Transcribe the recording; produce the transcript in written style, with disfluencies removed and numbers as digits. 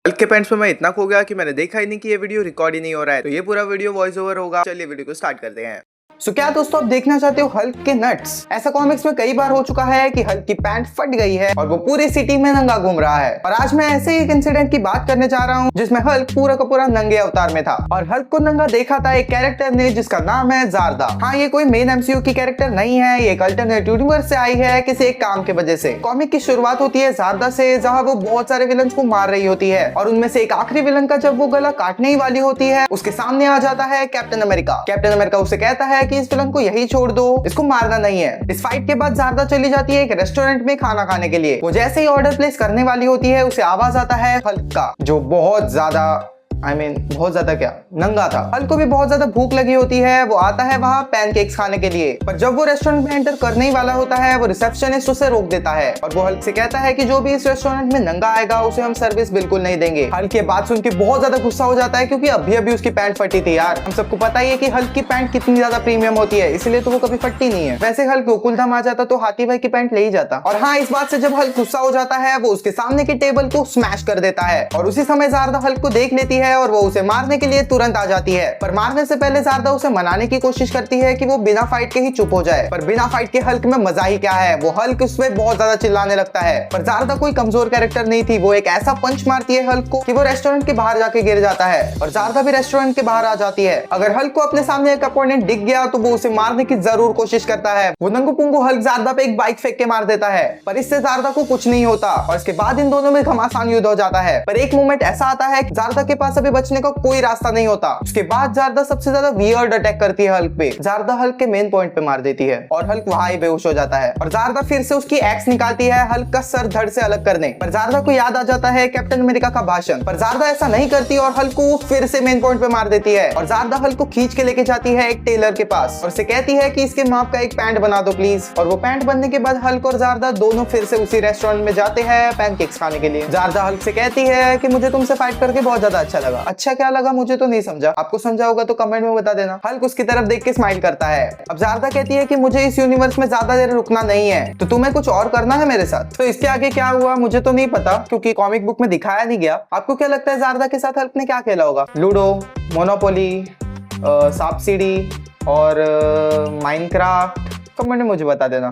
Hulk के pants में मैं इतना खो गया कि मैंने देखा ही नहीं कि ये वीडियो रिकॉर्ड ही नहीं हो रहा है। तो ये पूरा वीडियो वॉइस ओवर होगा। चलिए वीडियो को स्टार्ट करते हैं। क्या दोस्तों आप देखना चाहते हो हल्क के नट्स? ऐसा कॉमिक्स में कई बार हो चुका है कि हल्क की पैंट फट गई है और वो पूरी सिटी में नंगा घूम रहा है। और आज मैं ऐसे ही एक इंसिडेंट की बात करने जा रहा हूँ जिसमें हल्क पूरा का पूरा नंगे अवतार में था और हल्क को नंगा देखा था एक कैरेक्टर ने जिसका नाम है ज़ारदा। हाँ, ये कोई मेन एमसीयू की कैरेक्टर नहीं है, ये एक अल्टरनेट यूनिवर्स से आई है किसी एक काम के वजह से। कॉमिक की शुरुआत होती है ज़ारदा से, जहाँ वो बहुत सारे विलन को मार रही होती है और उनमें से एक आखिरी विलन का जब वो गला काटने ही वाली होती है उसके सामने आ जाता है कैप्टन अमेरिका। कैप्टन अमेरिका उसे कहता है कि इस विलन को यही छोड़ दो, इसको मारना नहीं है। इस फाइट के बाद ज़ारदा चली जाती है एक रेस्टोरेंट में खाना खाने के लिए। वो जैसे ही ऑर्डर प्लेस करने वाली होती है उसे आवाज आता है हल्क का, जो बहुत ज्यादा बहुत ज्यादा क्या नंगा था। हल्क को भी बहुत ज्यादा भूख लगी होती है। वो आता है वहाँ पैनकेक्स खाने के लिए, पर जब वो रेस्टोरेंट में एंटर करने ही वाला होता है वो रिसेप्शनिस्ट उसे रोक देता है और वो हल्क से कहता है कि जो भी इस रेस्टोरेंट में नंगा आएगा उसे हम सर्विस बिल्कुल नहीं देंगे। हल्क ये बात सुन के बहुत ज्यादा गुस्सा हो जाता है क्योंकि अभी अभी उसकी पैंट फटी थी। यार, हम सबको पता ही है कि हल्क की पैंट कितनी ज्यादा प्रीमियम होती है, इसलिए तो वो कभी फटती नहीं है। वैसे हल्क गोकुलधाम आ जाता तो हाथी भाई की पैंट ले ही जाता। और हाँ, इस बात से जब हल्क गुस्सा हो जाता है वो उसके सामने की टेबल को स्मैश कर देता है और उसी समय ज़ारदा हल्क को देख लेती है और वो उसे मारने के लिए तुरंत आ जाती है। पर मारने से पहले ज़ारदा उसे मनाने की कोशिश करती है कि वो बिना फाइट के ही चुप हो जाए। पर बिना फाइट के हल्क में मजा ही क्या है, वो हल्क उसमें बहुत ज्यादा चिल्लाने लगता है। पर ज़ारदा कोई कमजोर कैरेक्टर नहीं थी, वो एक ऐसा पंच मारती है हल्क को कि वो रेस्टोरेंट के बाहर जाके गिर जाता है और ज़ारदा भी रेस्टोरेंट के बाहर आ जाती है। अगर हल्क को अपने सामने एक अपोनेंट दिख गया तो वो उसे मारने की जरूर कोशिश करता है। वो नंगू पुंगू हल्क ज़ारदा पे एक बाइक फेंक के मार देता है, पर इससे ज़ारदा को कुछ नहीं होता और इसके बाद इन दोनों में घमासान युद्ध हो जाता है। पर एक मोमेंट ऐसा आता है ज़ारदा के पास अभी बचने का कोई रास्ता नहीं होता। उसके बाद ज़ारदा सबसे ज्यादा वियर्ड अटैक करती है हल्क पे। ज़ारदा हल्क के मेन पॉइंट पे मार देती है और हल्क वहां ही बेहोश हो जाता है और ज़ारदा फिर से उसकी एक्स निकालती है हल्क का सर धड़ से अलग करने। पर ज़ारदा को याद आ जाता है कैप्टन अमेरिका का भाषण, पर ज़ारदा ऐसा नहीं करती और हल्क को फिर से मेन पॉइंट पे मार देती है। और ज़ारदा हल्क को खींच के लेके जाती है एक टेलर के पास और उसे कहती है कि इसके माप का एक पैंट बना दो प्लीज। और वो पैंट बनने के बाद हल्क और ज़ारदा दोनों फिर से उसी रेस्टोरेंट में जाते हैं पैनकेक्स खाने के लिए। ज़ारदा हल्क से कहती है कि मुझे तुमसे फाइट करके बहुत ज्यादा अच्छा लगा। अच्छा क्या लगा मुझे तो नहीं समझा, आपको समझा होगा तो कमेंट में बता देना। हल्क उसकी तरफ देख के स्माइल करता है। अब ज़ारदा कहती है कि मुझे इस यूनिवर्स में ज्यादा देर रुकना नहीं है, तो तुम्हें कुछ और करना है मेरे साथ। तो इसके आगे क्या हुआ मुझे तो नहीं पता क्योंकि कॉमिक बुक में दिखाया नहीं गया। आपको क्या लगता है ज़ारदा के साथ हल्क ने क्या खेला होगा? लूडो, मोनोपोली, सांप सीढ़ी और माइनक्राफ्ट? कमेंट में मुझे बता देना।